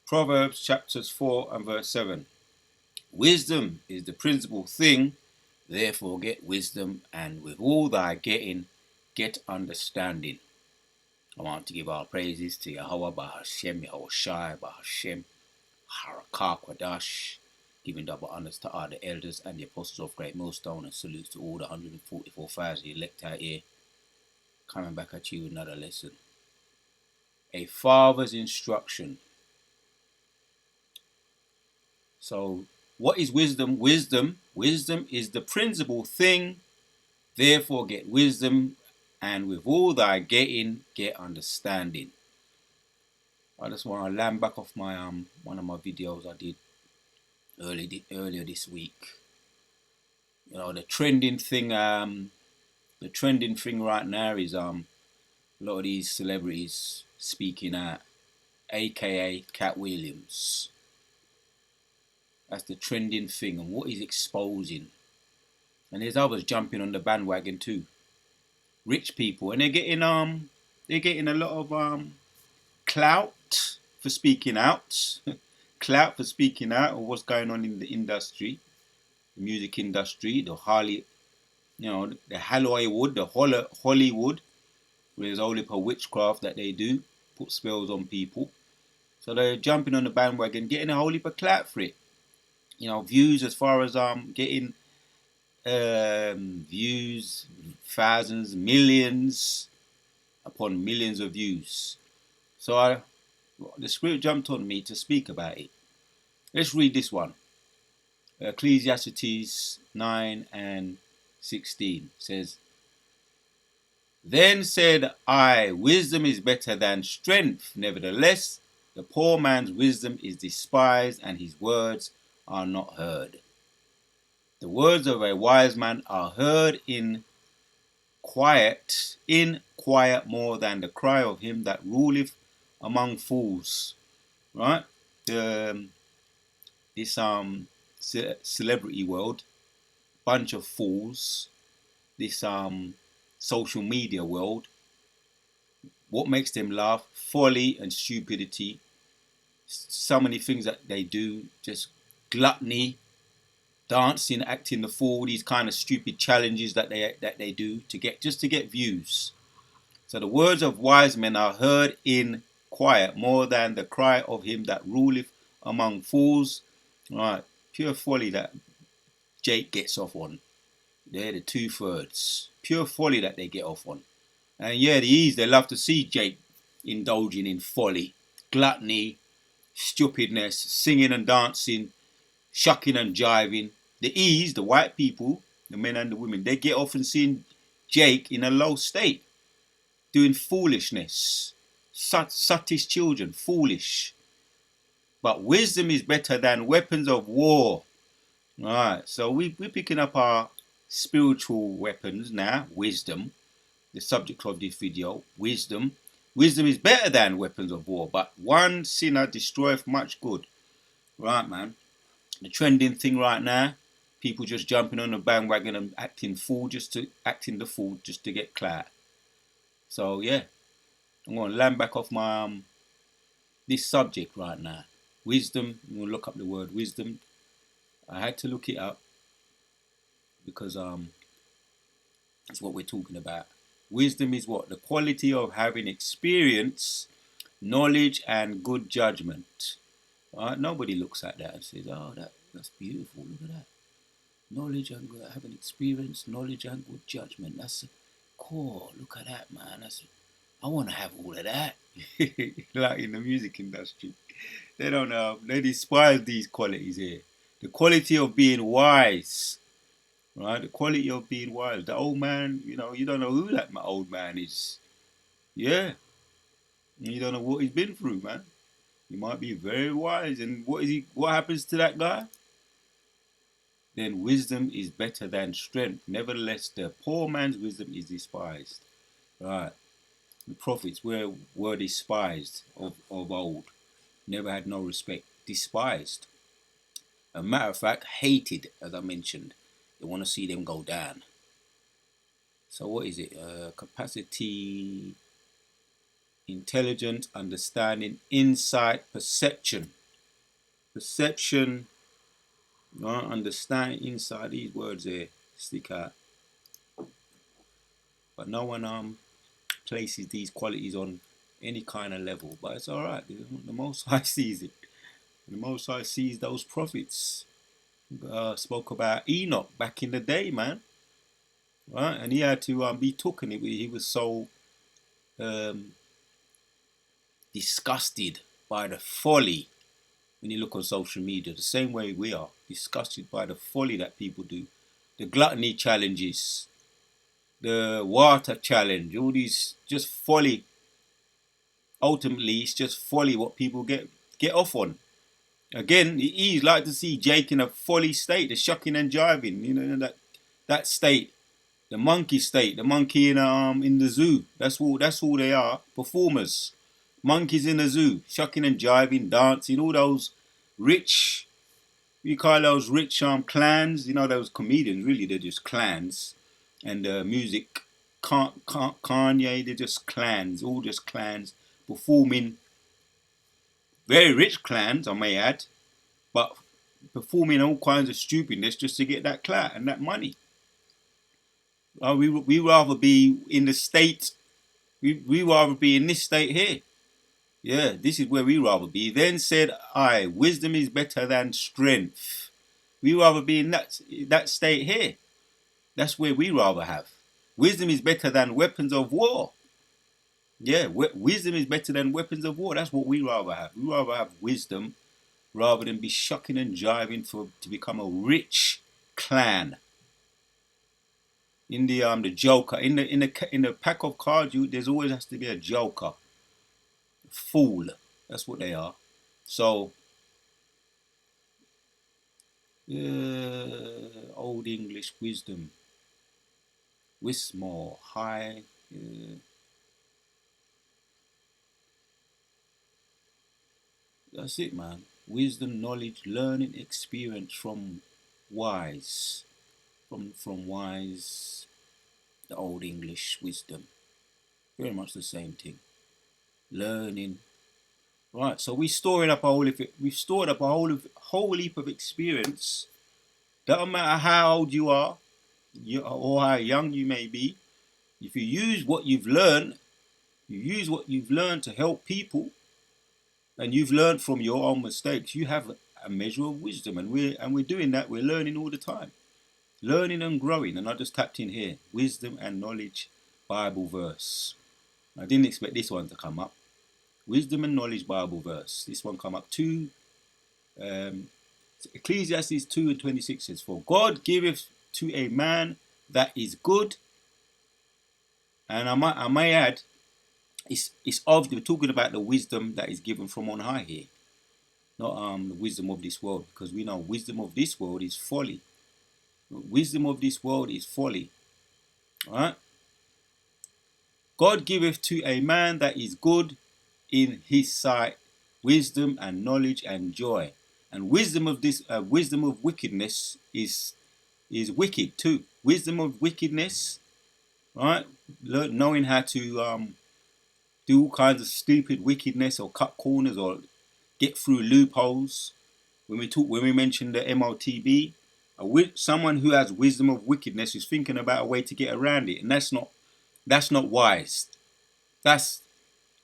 Proverbs chapters 4 and verse 7. Wisdom is the principal thing, therefore get wisdom, and with all thy getting, get understanding. I want to give our praises to Yahweh Bahashem, Yahushai Bahashem, Harakah Kwadash, giving double honors to all the elders and the apostles of Great Millstone, and salutes to all the 144,000 elect out here. Coming back at you with another lesson. A father's instruction. So, what is wisdom? Wisdom is the principal thing. Therefore, get wisdom, and with all thy getting, get understanding. I just want to land back off my one of my videos I did earlier this week. You know, the trending thing right now is a lot of these celebrities speaking out, aka Cat Williams. That's the trending thing, and what he's exposing. And there's others jumping on the bandwagon too. Rich people, and they're getting a lot of clout for speaking out. Clout for speaking out on what's going on in the industry, the music industry, the Hollywood, where there's only a witchcraft that they do, put spells on people. So they're jumping on the bandwagon, getting a whole heap of clout for it. You know, views as far as getting views, thousands, millions upon millions of views. So the Spirit jumped on me to speak about it. Let's read this one. Ecclesiastes 9 and 16 says, Then said I, wisdom is better than strength. Nevertheless, the poor man's wisdom is despised, and his words are not heard. The words of a wise man are heard in quiet more than the cry of him that ruleth among fools. Right? This celebrity world, bunch of fools. This social media world. What makes them laugh? Folly and stupidity. So many things that they do, just gluttony, dancing, acting the fool, these kind of stupid challenges that they do to get views. So the words of wise men are heard in quiet more than the cry of him that ruleth among fools. Right, pure folly that Jake gets off on. They're the 2/3. Pure folly that they get off on. And yeah, they love to see Jake indulging in folly, gluttony, stupidness, singing and dancing, shucking and jiving. The white people, the men and the women, they get off and seeing Jake in a low state, doing foolishness. Suttish children, foolish. But wisdom is better than weapons of war. Alright, so we're picking up our spiritual weapons now, wisdom. The subject of this video, wisdom. Wisdom is better than weapons of war, but one sinner destroyeth much good. Right, man. The trending thing right now, people just jumping on the bandwagon and acting the fool just to get clout. So yeah, I'm going to land back off my this subject right now. Wisdom. I'm going to look up the word wisdom. I had to look it up because that's what we're talking about. Wisdom is what? The quality of having experience, knowledge, and good judgment. Right? Nobody looks at that and says, "Oh, that's beautiful. Look at that. Knowledge and having experience, knowledge and good judgment. That's cool. Look at that, man. I want to have all of that." Like in the music industry, they don't know. They despise these qualities here. The quality of being wise. Right, the quality of being wise. The old man, you don't know who that old man is. Yeah, you don't know what he's been through, man. He might be very wise, and what happens to that guy? Then wisdom is better than strength. Nevertheless, the poor man's wisdom is despised. Right, the prophets were despised of old. Never had no respect. Despised. A matter of fact, hated, as I mentioned. They want to see them go down. So what is it? Capacity, intelligence, understanding, insight, perception. perception, right? Understand inside these words here stick out, but no one places these qualities on any kind of level. But it's all right. The Most High sees it. The Most High sees those prophets. Spoke about Enoch back in the day, man. Right, and he had to be taken. He was so um, disgusted by the folly. When you look on social media, the same way we are disgusted by the folly that people do, the gluttony challenges, the water challenge, all these just folly. Ultimately, it's just folly what people get off on. Again, he's like to see Jake in a folly state, the shucking and jiving, that state, the monkey state, the monkey in the zoo. That's all they are, performers, monkeys in the zoo, shucking and jiving, dancing, all those rich, you call those rich clans, those comedians. Really, they're just clans, and music, Kanye, they're just clans, all just clans performing. Very rich clans, I may add, but performing all kinds of stupidness just to get that clout and that money. We rather be in the state. We rather be in this state here. Yeah, this is where we rather be. Then said I, wisdom is better than strength. We rather be in that state here. That's where we rather have. Wisdom is better than weapons of war. Yeah, wisdom is better than weapons of war. That's what we rather have. We rather have wisdom rather than be shucking and jiving to become a rich clan. In the joker, in the pack of cards, there's always has to be a joker, fool. That's what they are. So, old English wisdom, Wismore high. That's it, man. Wisdom, knowledge, learning, experience from wise, from wise. The old English wisdom, very much the same thing. Learning, right? So we've stored up a whole heap of experience. Doesn't matter how old you are, or how young you may be. If you use what you've learned, to help people, and you've learned from your own mistakes, you have a measure of wisdom, and we're doing that. We're learning all the time, learning and growing. And I just tapped in here, wisdom and knowledge, Bible verse. I didn't expect this one to come up. Wisdom and knowledge, Bible verse. This one come up too. Ecclesiastes 2:26 says, "For God giveth to a man that is good," and I may add, it's obviously we're talking about the wisdom that is given from on high here, not the wisdom of this world, because we know wisdom of this world is folly. Wisdom of this world is folly. All right? God giveth to a man that is good in his sight wisdom and knowledge and joy. And wisdom of wickedness is wicked too. Wisdom of wickedness, right? Knowing how to do all kinds of stupid wickedness, or cut corners, or get through loopholes. When we mention the MOTB, someone who has wisdom of wickedness is thinking about a way to get around it, and that's not wise. That's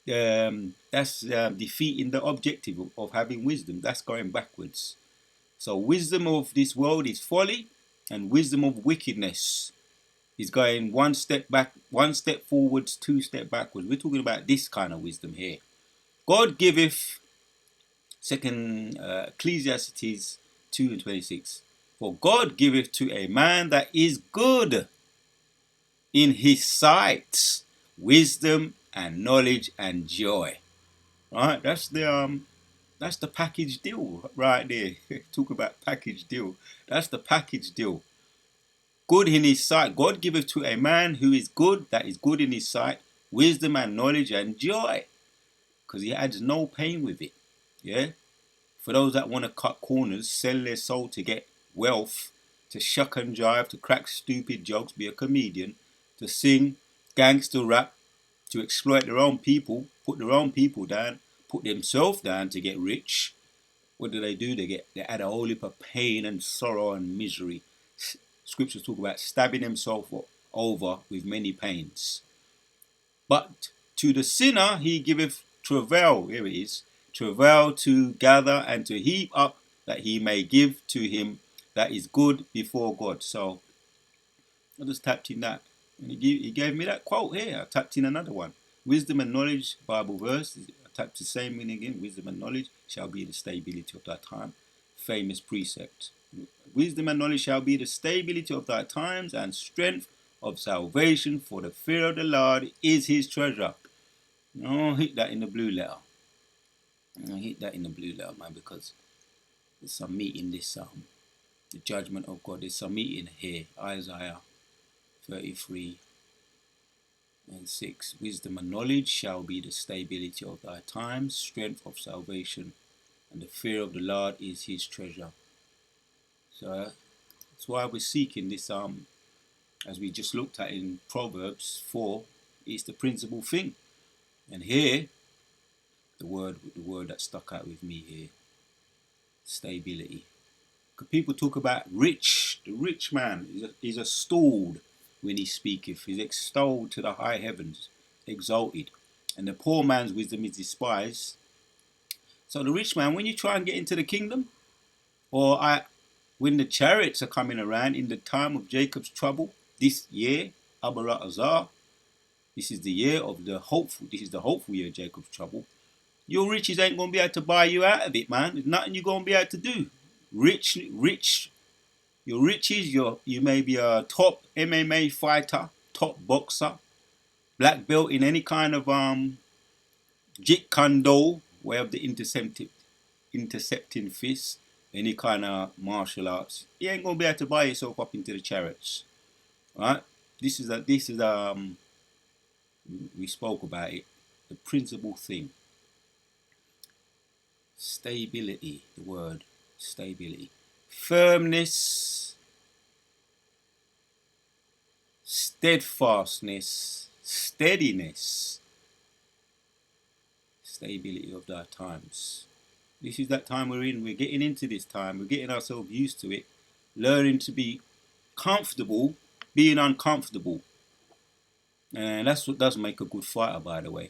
defeating the objective of having wisdom. That's going backwards. So wisdom of this world is folly, and wisdom of wickedness is going one step back, one step forwards, two step backwards. We're talking about this kind of wisdom here. God giveth, second Ecclesiastes 2:26. For God giveth to a man that is good in his sight wisdom and knowledge and joy. Right? That's the package deal right there. Talk about package deal. That's the package deal. Good in his sight. God giveth to a man who is good, that is good in his sight, wisdom and knowledge and joy. Because he adds no pain with it. Yeah? For those that want to cut corners, sell their soul to get wealth, to shuck and jive, to crack stupid jokes, be a comedian, to sing gangster rap, to exploit their own people, put their own people down, put themselves down to get rich. what do? They add a whole heap of pain and sorrow and misery. Scriptures talk about stabbing himself over with many pains. But to the sinner he giveth travail. Here it is. Travail to gather and to heap up, that he may give to him that is good before God. So I just tapped in that. And he gave me that quote here. I tapped in another one. Wisdom and knowledge, Bible verse. I tapped the same meaning again. Wisdom and knowledge shall be the stability of thy time. Famous precept. Wisdom and knowledge shall be the stability of thy times, and strength of salvation, for the fear of the Lord is his treasure. Oh, hit that in the blue letter. Hit that in the blue letter, man, because there's some meat in this the judgment of God. There's some meat in here. Isaiah 33 and 6. Wisdom and knowledge shall be the stability of thy times, strength of salvation, and the fear of the Lord is his treasure. So that's why we're seeking this, as we just looked at in Proverbs 4, is the principal thing. And here, the word that stuck out with me here, stability. Because people talk about rich. The rich man is extolled when he speaketh. He's extolled to the high heavens, exalted. And the poor man's wisdom is despised. So the rich man, when you try and get into the kingdom, when the chariots are coming around in the time of Jacob's trouble, this year, Abarat Azar, this is the year of the hopeful. This is the hopeful year of Jacob's trouble. Your riches ain't going to be able to buy you out of it, man. There's nothing you're going to be able to do. Your riches, you may be a top MMA fighter, top boxer, black belt in any kind of Jeet Kune Do, way of the intercepting fist, any kind of martial arts. You ain't going to be able to buy yourself up into the chariots. Right? This is we spoke about it, the principal thing. Stability, the word stability. Firmness, steadfastness, steadiness, stability of thy times. This is that time we're in. We're getting into this time. We're getting ourselves used to it. Learning to be comfortable, being uncomfortable. And that's what does make a good fighter, by the way.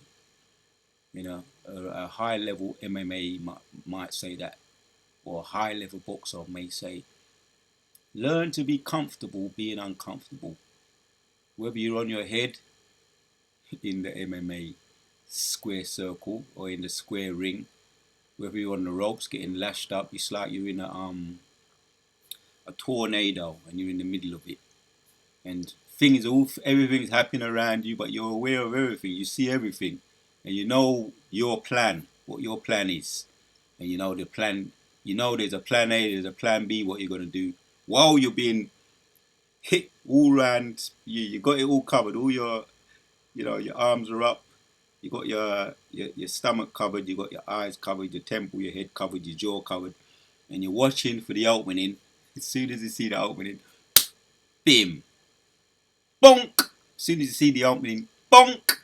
You know, a high level MMA might say that, or a high level boxer may say, learn to be comfortable being uncomfortable. Whether you're on your head in the MMA square circle or in the square ring, whether you're on the ropes getting lashed up, it's like you're in a tornado and you're in the middle of it. And everything's happening around you, but you're aware of everything. You see everything. And you know your plan, what your plan is. And you know the plan, you know there's a plan A, there's a plan B, what you're going to do. While you're being hit all around, you got it all covered. All your arms are up. You got your stomach covered. You got your eyes covered, your temple, your head covered, your jaw covered. And you're watching for the opening. As soon as you see the opening, bim, bonk. As soon as you see the opening, bonk.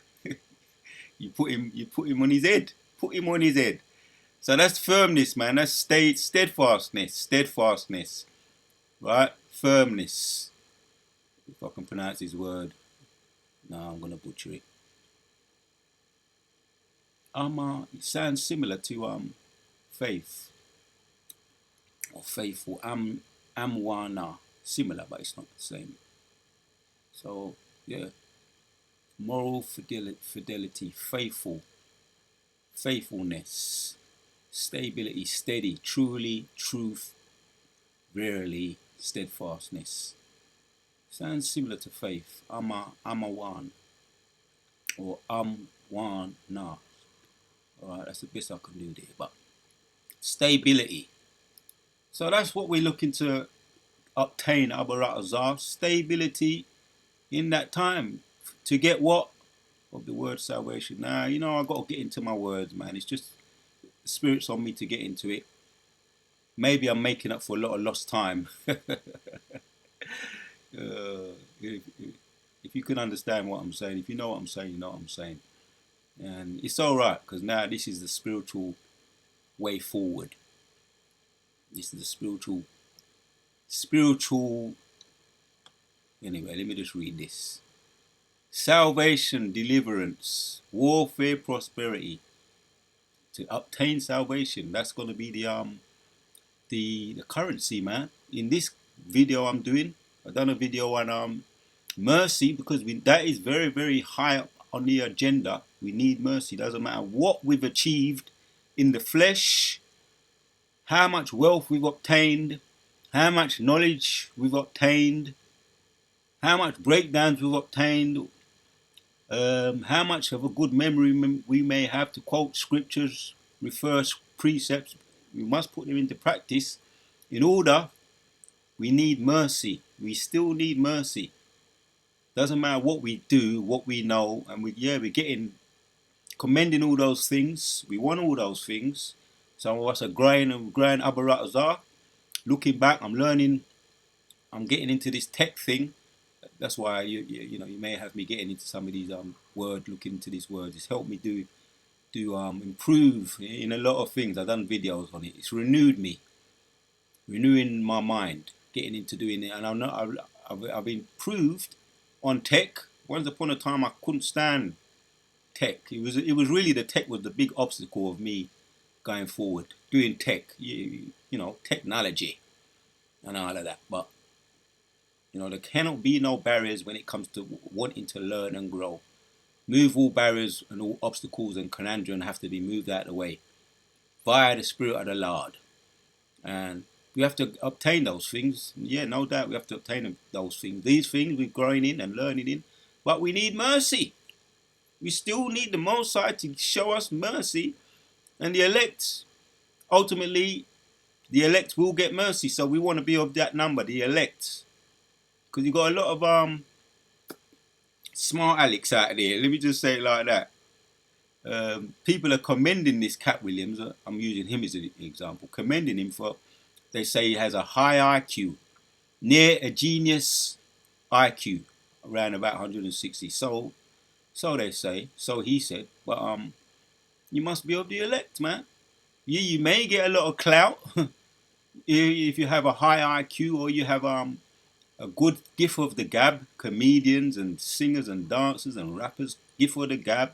You put him on his head. Put him on his head. So that's firmness, man. That's steadfastness. Right? Firmness. If I can pronounce his word. No, I'm gonna butcher it. It sounds similar to faith or faithful. Amwana. Similar, but it's not the same. So yeah. Moral fidelity, faithfulness, stability, steady, truly, truth, verily, steadfastness. Sounds similar to faith. Amawan or Amwana. Alright, that's the best I can do there. But stability. So that's what we're looking to obtain, Abarat Azar. Stability in that time. To get what? Of the word salvation. Now, I've got to get into my words, man. It's just the Spirit's on me to get into it. Maybe I'm making up for a lot of lost time. If you can understand what I'm saying, if you know what I'm saying, you know what I'm saying. And it's all right, because now this is the spiritual way forward. This is the anyway, let me just read this. Salvation, deliverance, warfare, prosperity. To obtain salvation, that's going to be the currency, man. In this video I've done a video on mercy, because that is very, very high up on the agenda. We need mercy. Doesn't matter what we've achieved in the flesh, how much wealth we've obtained, how much knowledge we've obtained, how much breakdowns we've obtained, how much of a good memory we may have to quote scriptures, refer precepts. We must put them into practice. In order, we need mercy. We still need mercy. Doesn't matter what we do, what we know, and we're getting commending all those things. We want all those things. Some of us are growing Abaratazar. Looking back, I'm learning. I'm getting into this tech thing. That's why you may have me getting into some of these looking into these words. It's helped me do improve in a lot of things. I've done videos on it. It's renewing my mind, getting into doing it, and I've improved on tech. Once upon a time, I couldn't stand tech. It was really the tech was the big obstacle of me going forward, doing tech, technology and all of that. But there cannot be no barriers when it comes to wanting to learn and grow. Move all barriers and all obstacles and conundrum have to be moved out of the way via the Spirit of the Lord. And we have to obtain those things. Yeah, no doubt we have to obtain those things. These things we're growing in and learning in. But we need mercy. We still need the Most High to show us mercy. And the elect, ultimately, the elect will get mercy. So we want to be of that number, the elect. Because you've got a lot of smart Alex out there. Let me just say it like that. People are commending this Cat Williams. I'm using him as an example. Commending him for, they say he has a high IQ. Near a genius IQ. Around about 160. So they say. So he said. But you must be of the elect, man. You may get a lot of clout if you have a high IQ, or you have a good gift of the gab. Comedians and singers and dancers and rappers, gift of the gab,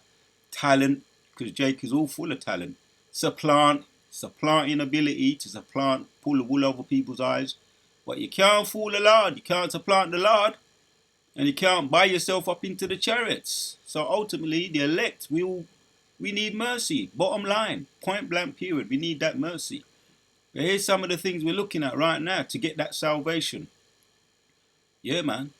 talent, because Jake is all full of talent. Supplanting ability to supplant, pull the wool over people's eyes. But you can't fool the Lord. You can't supplant the Lord. And you can't buy yourself up into the chariots. So ultimately, the elect, we need mercy. Bottom line, point blank period. We need that mercy. But here's some of the things we're looking at right now to get that salvation. Yeah, man.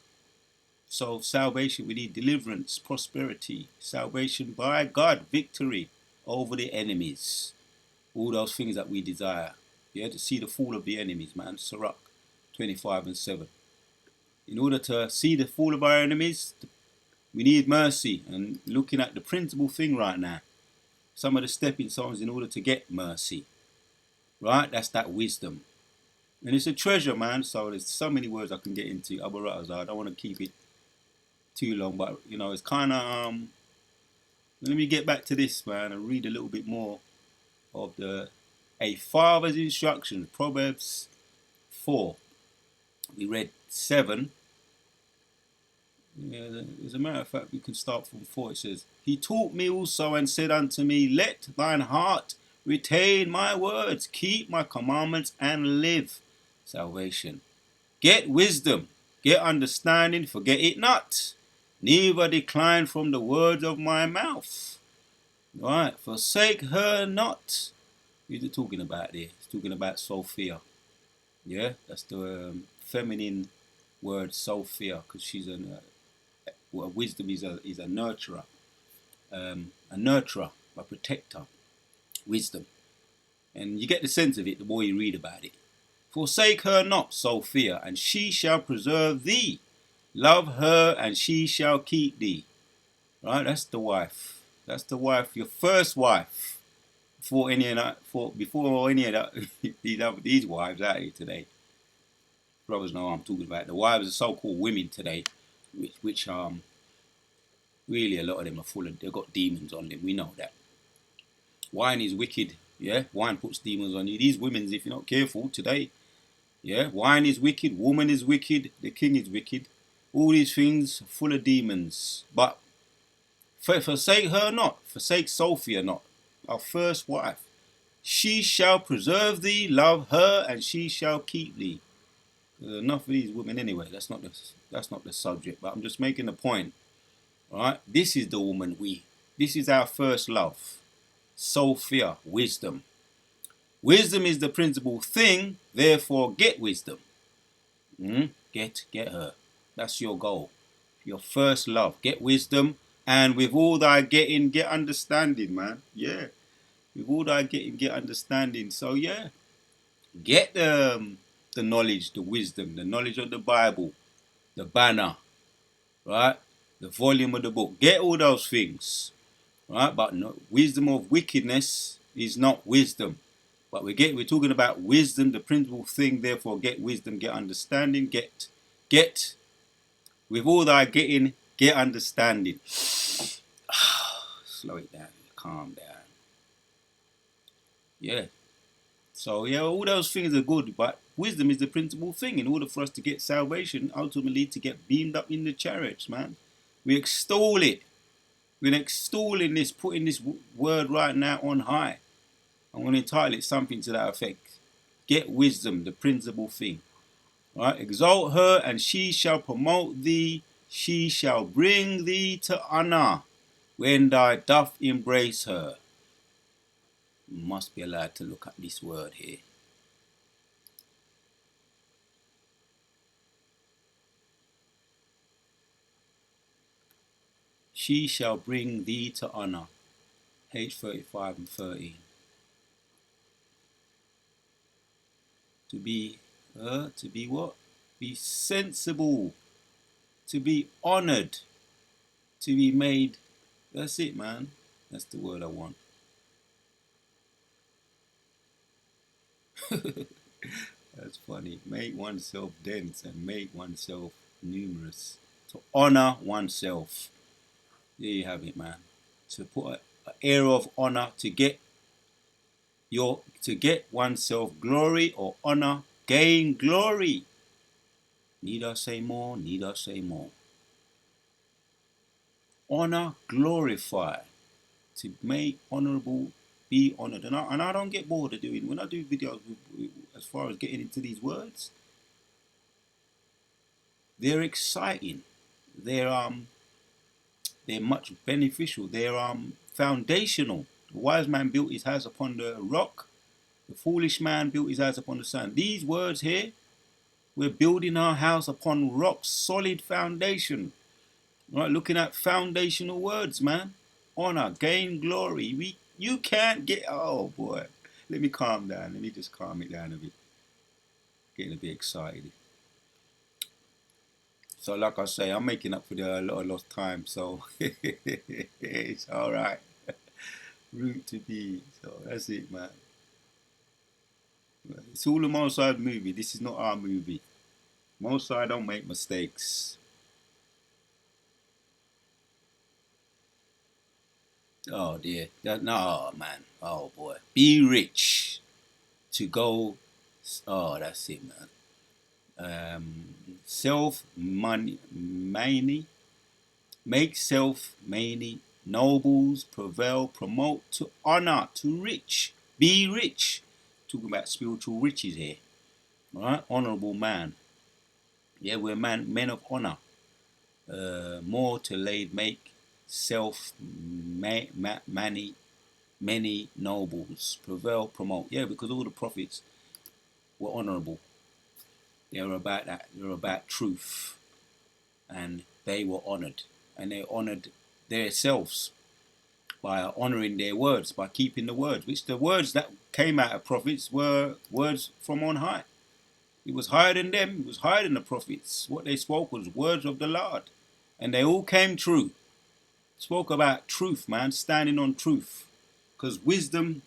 So salvation, we need deliverance, prosperity, salvation by God, victory over the enemies. All those things that we desire. Yeah, to see the fall of the enemies, man. Sirach 25:7. In order to see the fall of our enemies, we need mercy. And looking at the principal thing right now, some of the stepping stones in order to get mercy. Right? That's that wisdom. And it's a treasure, man. So there's so many words I can get into. I don't want to keep it too long, but it's kind of let me get back to this, man, and read a little bit more of a father's instructions. Proverbs 4. We read 7. Yeah, as a matter of fact, we can start from 4. It says, He taught me also and said unto me, Let thine heart retain my words, keep my commandments, and live. Salvation. Get wisdom, get understanding, forget it not, neither decline from the words of my mouth. Right, forsake her not. Who's it talking about there? It's talking about Sophia. Yeah, that's the feminine word Sophia, because she's wisdom is a nurturer, a protector, wisdom. And you get the sense of it the more you read about it. Forsake her not, Sophia, and she shall preserve thee. Love her, and she shall keep thee. Right, that's the wife. That's the wife, your first wife. Before any of that, these wives out here today. Brothers know what I'm talking about. The wives of so-called women today, which really a lot of them are full of, they've got demons on them. We know that. Wine is wicked Yeah, wine puts demons on you. These women's, if you're not careful today, yeah, wine is wicked, woman is wicked, the king is wicked. All these things full of demons. But forsake her not, forsake Sophia not, our first wife. She shall preserve thee, love her, and she shall keep thee. Enough of these women anyway. That's not the subject. But I'm just making a point. All right, this is the woman we. This is our first love. Sophia, wisdom. Wisdom is the principal thing. Therefore, get wisdom. Get her. That's your goal. Your first love. Get wisdom, and with all thy getting, get understanding, man. Yeah. With all thy getting, get understanding. So yeah, get the knowledge, the wisdom, the knowledge of the Bible, the banner, right? The volume of the book. Get all those things, right? But no, wisdom of wickedness is not wisdom. But we're talking about wisdom, the principal thing. Therefore, get wisdom, get understanding, get with all thy getting, get understanding. Slow it down, calm down. Yeah. So yeah, all those things are good, but wisdom is the principal thing in order for us to get salvation, ultimately to get beamed up in the chariots, man. We extol it. We're extolling this, putting this word right now on high. I'm going to entitle it something to that effect. Get wisdom, the principal thing. Right? Exalt her, and she shall promote thee. She shall bring thee to honor when thou doth embrace her. You must be allowed to look at this word here. She shall bring thee to honor. H35 and 13. To be what? Be sensible. To be honored. To be made. That's it, man. That's the word I want. That's funny. Make oneself dense and make oneself numerous. To honor oneself. There you have it, man. To put an air of honor, to get oneself glory or honor, gain glory. Need I say more? Need I say more? Honor, glorify, to make honorable, be honored. And I don't get bored of doing, when I do videos as far as getting into these words, they're exciting. They're much beneficial. They're foundational. The wise man built his house upon the rock. The foolish man built his house upon the sand. These words here, we're building our house upon rock solid foundation. Right, looking at foundational words, man. Honor, gain glory. You can't get. Oh boy, let me calm down. Let me just calm it down a bit. Getting a bit excited. So, like I say, I'm making up for a lot of lost time. So it's all right. Route to be. So that's it, man. It's all a Mosai movie. This is not our movie. Mosai don't make mistakes. Oh dear. No, man. Oh boy. Be rich to go. Oh, that's it, man. Self money, many, make self many, nobles prevail, promote to honor, to rich, be rich. Talking about spiritual riches here, right? Honorable man. Yeah, we're men of honor. More to lay make self many nobles prevail, promote. Yeah, because all the prophets were honorable. They were about that. They were about truth, and they were honored, and they honored themselves by honoring their words, by keeping the words, which the words that came out of prophets were words from on high. It was higher than them. It was higher than the prophets. What they spoke was words of the Lord, and they all came true. Spoke about truth, man, standing on truth, because wisdom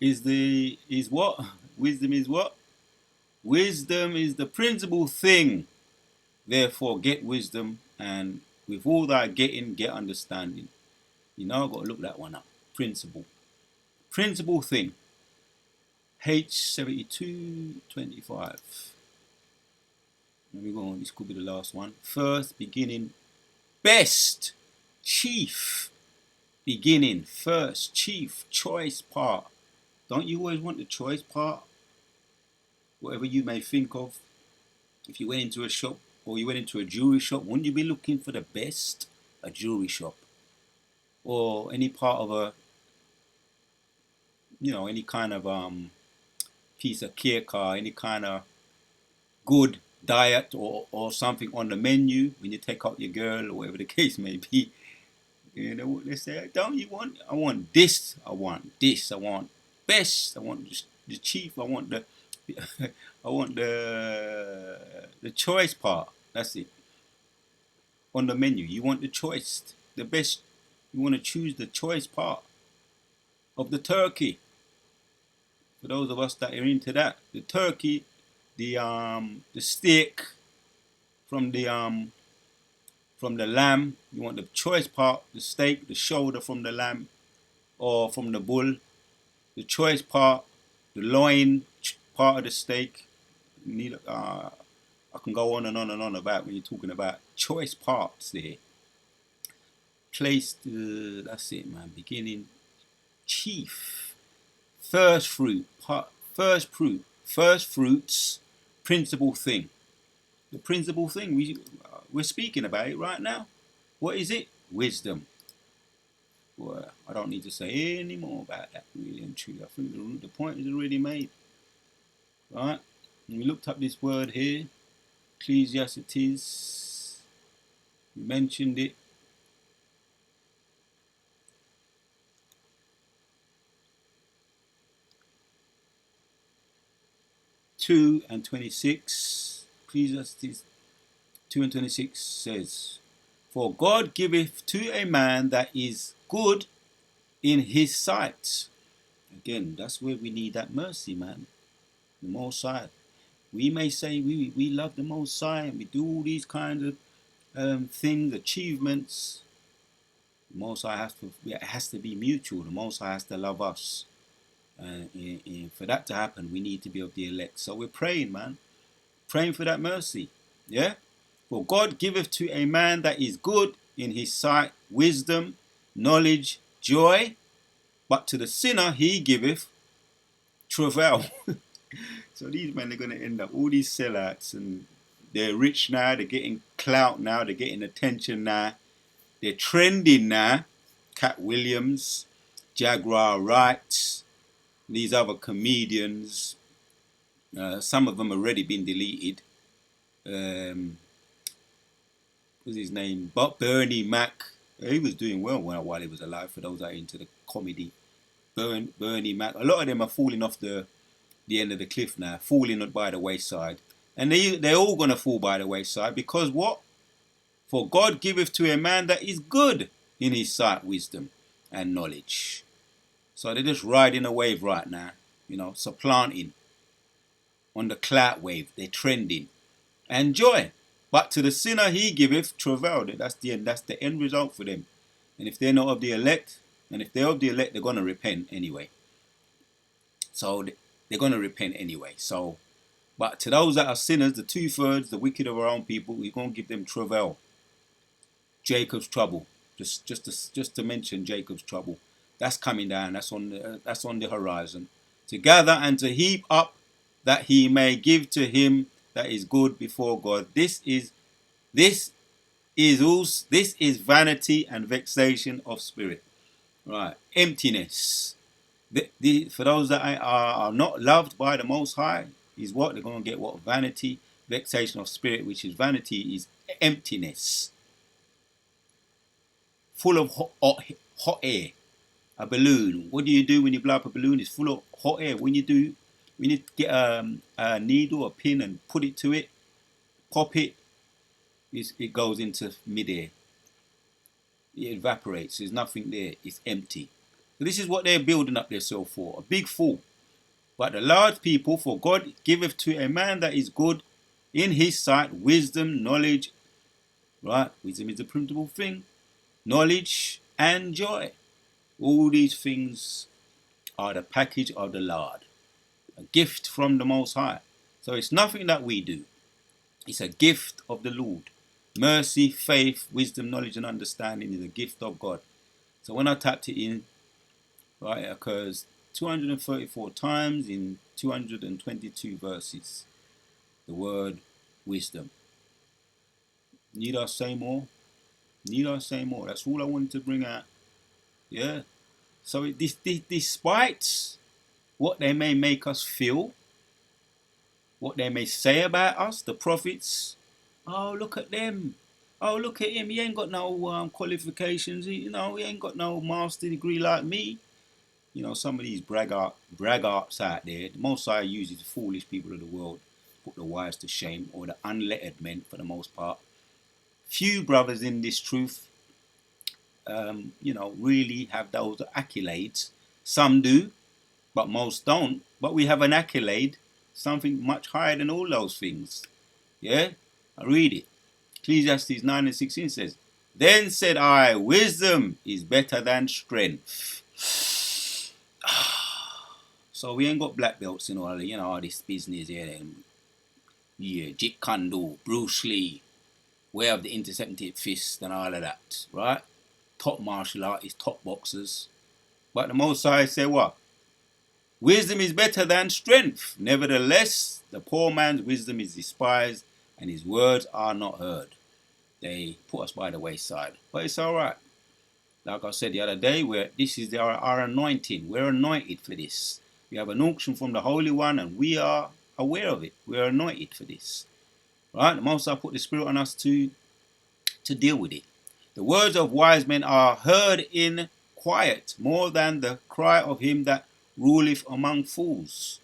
is what? Wisdom is what? Wisdom is the principal thing. Therefore, get wisdom, and with all that getting, get understanding. You know, I've got to look that one up. Principle. Principal thing. H7225. Let me go on. This could be the last one. First, beginning, best, chief, beginning, first, chief, choice part. Don't you always want the choice part? Whatever you may think of. If you went into a shop or you went into a jewelry shop, wouldn't you be looking for the best? A jewelry shop. Or any part of a, any kind of piece of cake or any kind of good diet or something on the menu when you take out your girl or whatever the case may be. You know what they say? Don't you want? I want this. I want this. I want best. I want the chief. I want the. I want the choice part. That's it. On the menu, you want the choice, the best. You want to choose the choice part of the turkey. For those of us that are into that, the turkey, the steak from the lamb. You want the choice part, the steak, the shoulder from the lamb or from the bull. The choice part, the loin part of the steak. I can go on and on and on about when you're talking about choice parts there. Place, that's it, man. Beginning, chief, first fruit, first fruits, principal thing. The principal thing we're speaking about it right now. What is it? Wisdom. Well, I don't need to say any more about that, really and truly. I think the point is already made. Right? And we looked up this word here, Ecclesiastes. We mentioned it. (2:26). Ecclesiastes 2:26 says, "For God giveth to a man that is good in his sight." Again, that's where we need that mercy, man. The Most High. We may say we love the Most High and we do all these kinds of things, achievements. The Most High has to be mutual. The Most High has to love us. And for that to happen, we need to be of the elect. So we're praying, man. Praying for that mercy. Yeah? For God giveth to a man that is good in his sight wisdom, knowledge, joy, but to the sinner he giveth travail. So these men are going to end up, all these sellouts, and they're rich now, they're getting clout now, they're getting attention now, they're trending now. Cat Williams, Jaguar Wright, these other comedians, some of them already been deleted. What's his name? But Bernie Mac, he was doing well while he was alive. For those that are into the comedy, Bernie Mac, a lot of them are falling off the end of the cliff now, falling by the wayside, and they're all gonna fall by the wayside because what? For God giveth to a man that is good in his sight wisdom and knowledge. So they're just riding a wave right now, supplanting on the clout wave. They're trending. And joy. But to the sinner he giveth travail. That's the end. That's the end result for them. And if they're not of the elect, and if they're of the elect, they're going to repent anyway. So they're going to repent anyway. So, but to those that are sinners, the 2/3, the wicked of our own people, we're going to give them travail. Jacob's trouble. Just to mention Jacob's trouble. That's coming down. That's on the horizon. To gather and to heap up, that he may give to him that is good before God. This is vanity and vexation of spirit. Right, emptiness. For those that are not loved by the Most High, is what they're going to get. What? Vanity, vexation of spirit, which is vanity, is emptiness. Full of hot air. A balloon. What do you do when you blow up a balloon? It's full of hot air. When you get a needle, a pin, and put it to it, pop it, it goes into midair. It evaporates. There's nothing there. It's empty. So this is what they're building up themselves for. A big fool. But the large people, for God giveth to a man that is good in his sight wisdom, knowledge. Right? Wisdom is the principal thing. Knowledge and joy. All these things are the package of the Lord, a gift from the Most High. So it's nothing that we do. It's a gift of the Lord. Mercy, faith, wisdom, knowledge, and understanding is a gift of God. So when I tapped it in, right, it occurs 234 times in 222 verses. The word wisdom. Need I say more? Need I say more? That's all I wanted to bring out. Yeah. So despite what they may make us feel, what they may say about us, the prophets, oh, look at them. Oh, look at him. He ain't got no qualifications. He ain't got no master degree like me. Some of these braggarts out there, the Most High uses the foolish people of the world, put the wise to shame, or the unlettered men for the most part. Few brothers in this truth, really have those accolades. Some do, but most don't. But we have an accolade, something much higher than all those things. Yeah? I read it. Ecclesiastes 9:16 says, Then said I, wisdom is better than strength. So we ain't got black belts in all this business here. Yeah, Jeet Kune Do, Bruce Lee, way of the intercepted fist and all of that, right? Top martial artists, top boxers. But the Most High say what? Wisdom is better than strength. Nevertheless, the poor man's wisdom is despised, and his words are not heard. They put us by the wayside. But it's all right. Like I said the other day, this is our anointing. We're anointed for this. We have an unction from the Holy One, and we are aware of it. We're anointed for this. Right? The Most High put the Spirit on us to deal with it. The words of wise men are heard in quiet, more than the cry of him that ruleth among fools.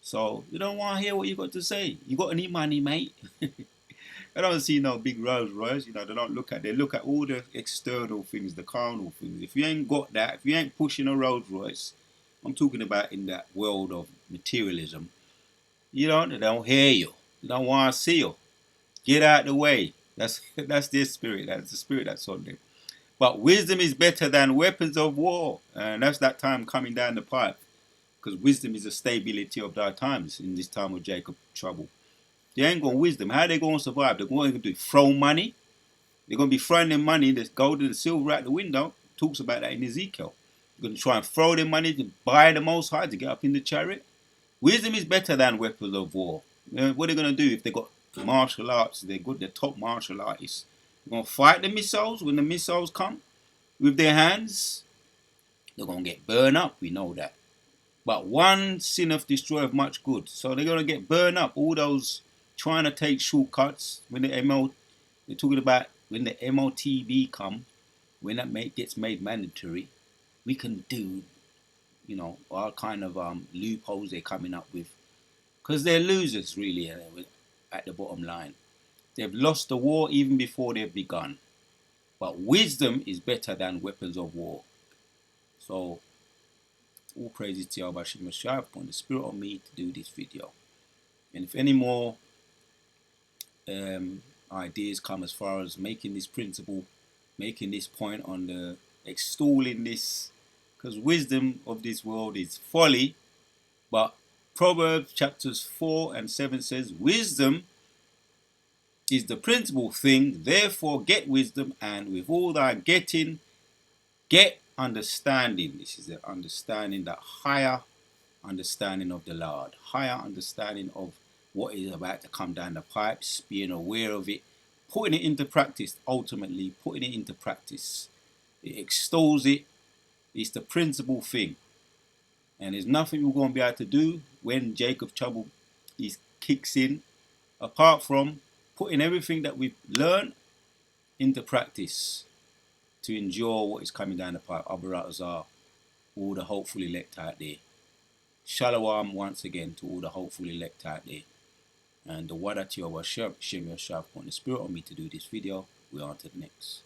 So you don't want to hear what you got to say. You got any money, mate? I don't see no big Rolls Royce. They look at all the external things, the carnal things. If you ain't got that, if you ain't pushing a Rolls Royce, I'm talking about in that world of materialism, they don't hear you. They don't want to see you. Get out the way. That's their spirit. That's the spirit that's on them. But wisdom is better than weapons of war. And that's that time coming down the pipe. Because wisdom is the stability of our times in this time of Jacob trouble. They ain't got wisdom. How are they going to survive? They're going to do throw money. They're going to be throwing their money, the gold and the silver out the window. Talks about that in Ezekiel. They're going to try and throw their money to buy the Most High to get up in the chariot. Wisdom is better than weapons of war. What are they going to do if they got martial arts? They're good. They're top martial artists. They're going to fight the missiles when the missiles come with their hands. They're going to get burned up. We know that. But one sinneth destroyeth much good. So they're going to get burned up. All those trying to take shortcuts when they're talking about when the MOTB come, when that gets made mandatory, we can do, all kind of loopholes they're coming up with. Because they're losers, really, at the bottom line. They've lost the war even before they've begun. But wisdom is better than weapons of war. So, all praises to Yahweh Shemashah upon the Spirit on me to do this video. And if any more ideas come as far as making this principle, making this point on the extolling this, because wisdom of this world is folly, but Proverbs chapters 4 and 7 says, wisdom is the principal thing, therefore get wisdom, and with all thy getting, get understanding. This is the understanding, that higher understanding of the Lord, higher understanding of what is about to come down the pipes, being aware of it, putting it into practice, ultimately putting it into practice. It extols it. It's the principal thing. And there's nothing we're going to be able to do when Jacob's trouble kicks in, apart from putting everything that we've learned into practice to endure what is coming down the pipe. Abaratazar, all the hopeful elect out there. Shalom once again to all the hopeful elect out there. And the Wadat Yahweh Shem Yashab on the Spirit on me to do this video. We're on to the next.